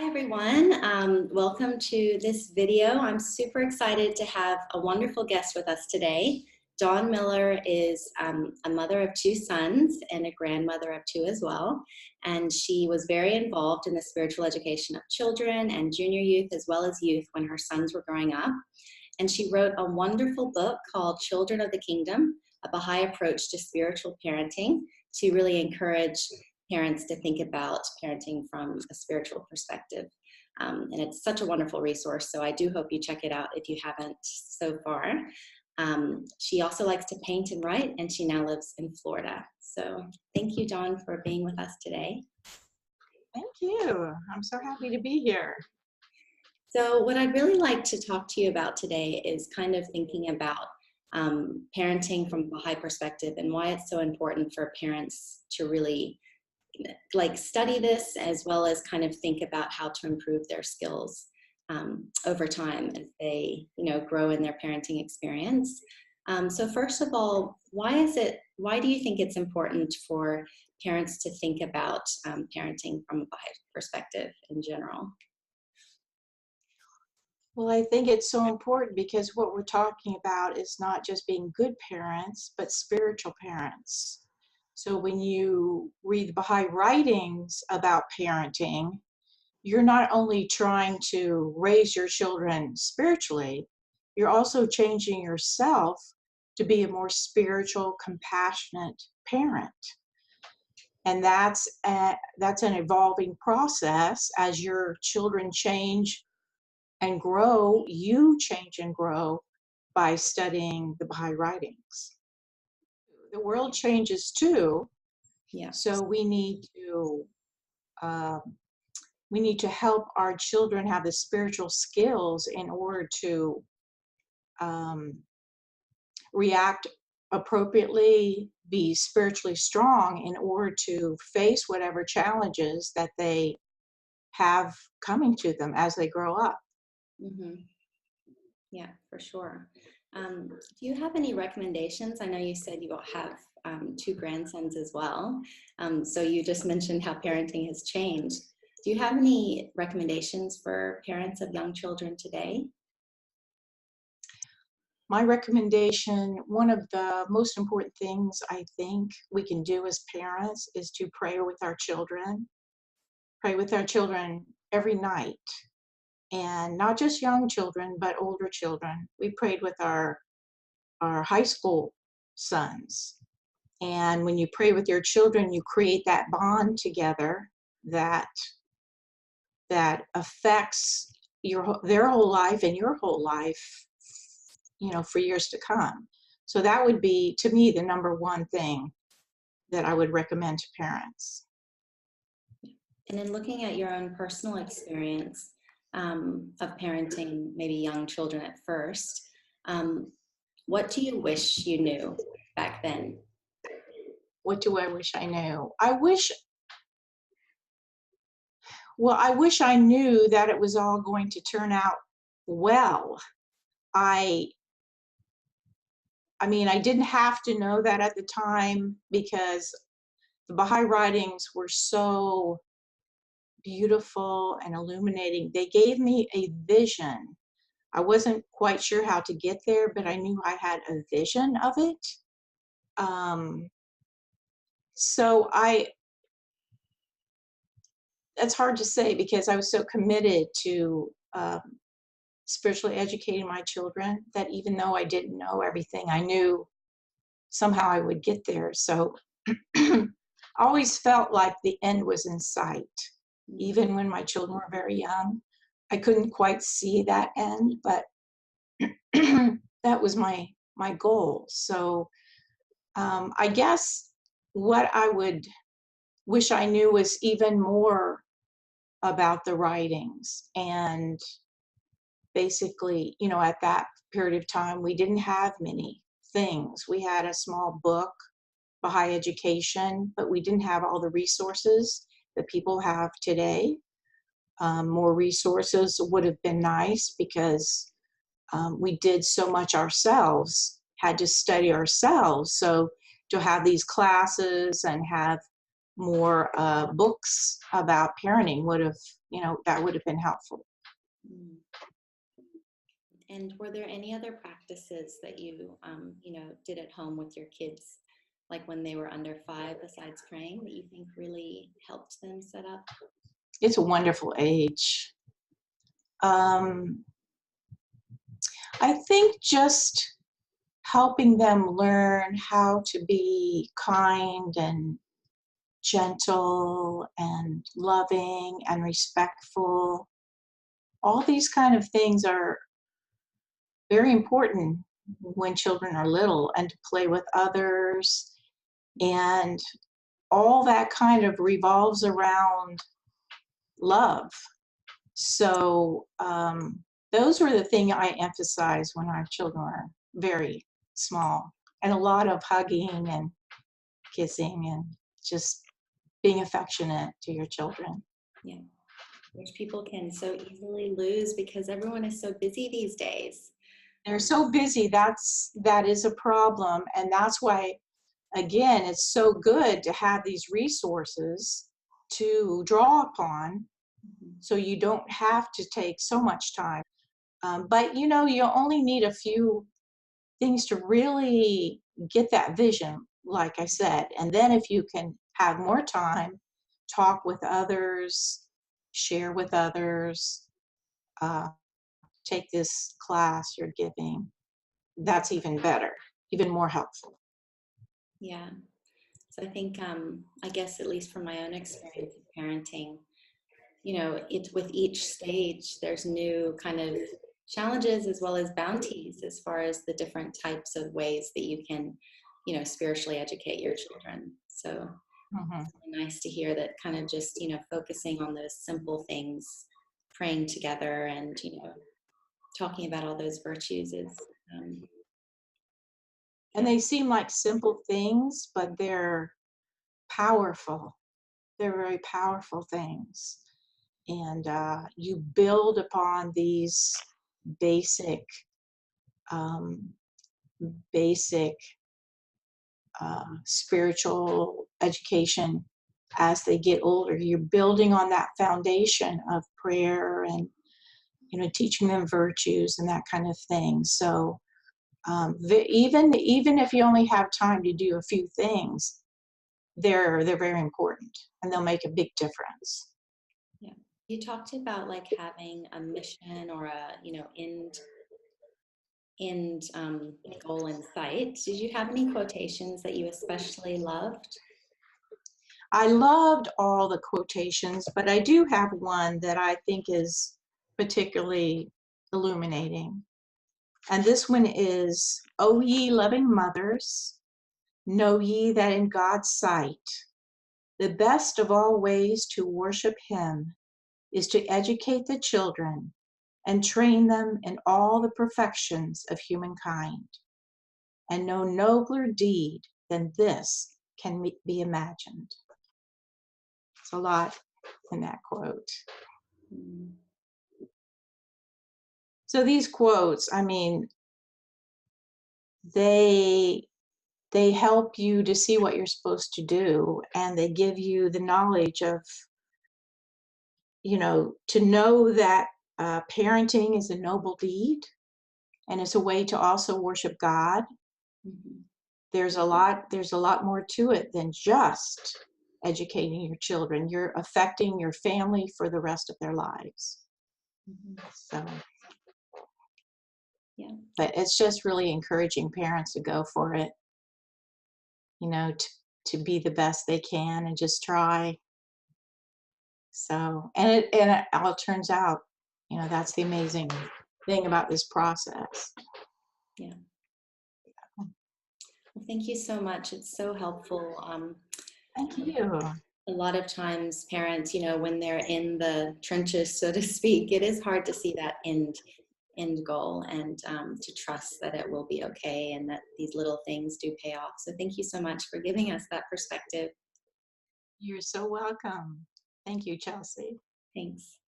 everyone. Welcome to this video. I'm super excited to have a wonderful guest with us today. Daun Miller is a mother of two sons and a grandmother of two as well. And she was very involved in the spiritual education of children and junior youth as well as youth when her sons were growing up. And she wrote a wonderful book called Children of the Kingdom, a Baha'i approach to spiritual parenting, to really encourage parents to think about parenting from a spiritual perspective. And it's such a wonderful resource, so I do hope you check it out if you haven't so far. She also likes to paint and write, and she now lives in Florida. So thank you, Daun, for being with us today. Thank you. I'm so happy to be here. So what I'd really like to talk to you about today is kind of thinking about parenting from a Baha'i perspective and why it's so important for parents to really study this as well as kind of think about how to improve their skills over time as they grow in their parenting experience. So first of all, why do you think it's important for parents to think about parenting from a Baha'i perspective in general? Well, I think it's so important because what we're talking about is not just being good parents, but spiritual parents. So when you read the Baha'i writings about parenting, you're not only trying to raise your children spiritually, you're also changing yourself to be a more spiritual, compassionate parent. And that's an evolving process. As your children change and grow, you change and grow by studying the Baha'i writings. The world changes too. Yeah. So we need to help our children have the spiritual skills in order to react appropriately, be spiritually strong in order to face whatever challenges that they have coming to them as they grow up. Mm-hmm. Yeah, for sure. Do you have any recommendations? I know you said you have two grandsons as well. So you just mentioned how parenting has changed. Do you have any recommendations for parents of young children today? My recommendation, one of the most important things I think we can do as parents is to pray with our children. Pray with our children every night. And not just young children, but older children. We prayed with our high school sons. And when you pray with your children, you create that bond together that affects their whole life and your whole life, for years to come. So that would be, to me, the number one thing that I would recommend to parents. And in looking at your own personal experience of parenting maybe young children at first, what do you wish you knew back then? What do I wish I knew? I wish I knew that it was all going to turn out well. I mean, I didn't have to know that at the time because the Baha'i writings were so beautiful and illuminating. They gave me a vision. I wasn't quite sure how to get there, but I knew I had a vision of it. So that's hard to say because I was so committed to spiritually educating my children that even though I didn't know everything, I knew somehow I would get there. So I always felt like the end was in sight. Even when my children were very young, I couldn't quite see that end, but that was my goal. So I guess what I would wish I knew was even more about the writings. And basically, at that period of time, we didn't have many things. We had a small book, Baha'i Education, but we didn't have all the resources that people have today. More resources would have been nice because we did so much ourselves, had to study ourselves. So to have these classes and have more books about parenting would have that would have been helpful. Mm. And were there any other practices that you did at home with your kids, like when they were under 5, besides praying, that you think really helped them set up? It's a wonderful age. Um, I think just helping them learn how to be kind and gentle and loving and respectful. All these kind of things are very important when children are little, and to play with others, and all that kind of revolves around love. So those were the thing I emphasize when our children are very small, and a lot of hugging and kissing and just being affectionate to your children. Yeah, which people can so easily lose because everyone is so busy these days. They're so busy. That is a problem, and that's why, again, it's so good to have these resources to draw upon, so you don't have to take so much time. But you only need a few things to really get that vision, like I said. And then if you can have more time, talk with others, share with others, uh, take this class you're giving, that's even better, even more helpful. Yeah. So I think, I guess, at least from my own experience of parenting, it's with each stage, there's new kind of challenges as well as bounties as far as the different types of ways that you can, spiritually educate your children. So Mhm. it's really nice to hear that kind of just, focusing on those simple things, praying together and, talking about all those virtues is, And yeah. they seem like simple things, but they're powerful. They're very powerful things. And you build upon these basic, um, basic spiritual education as they get older. You're building on that foundation of prayer and teaching them virtues and that kind of thing. So even if you only have time to do a few things, they're very important, and they'll make a big difference. Yeah. You talked about like having a mission or a, end goal in sight. Did you have any quotations that you especially loved? I loved all the quotations, but I do have one that I think is particularly illuminating. And this one is, "O ye loving mothers, know ye that in God's sight, the best of all ways to worship Him is to educate the children and train them in all the perfections of humankind. And no nobler deed than this can be imagined." It's a lot in that quote. Mm. So these quotes, I mean, they help you to see what you're supposed to do, and they give you the knowledge of, to know that parenting is a noble deed, and it's a way to also worship God. Mhm. There's a lot more to it than just educating your children. You're affecting your family for the rest of their lives. Mhm. So, Yeah. but it's just really encouraging parents to go for it, to be the best they can and just try. So, and it all turns out, that's the amazing thing about this process. Yeah. Well, thank you so much. It's so helpful. Thank you. A lot of times parents, when they're in the trenches, so to speak, it is hard to see that end goal and to trust that it will be okay and that these little things do pay off. So thank you so much for giving us that perspective. You're so welcome. Thank you, Chelsea. Thanks.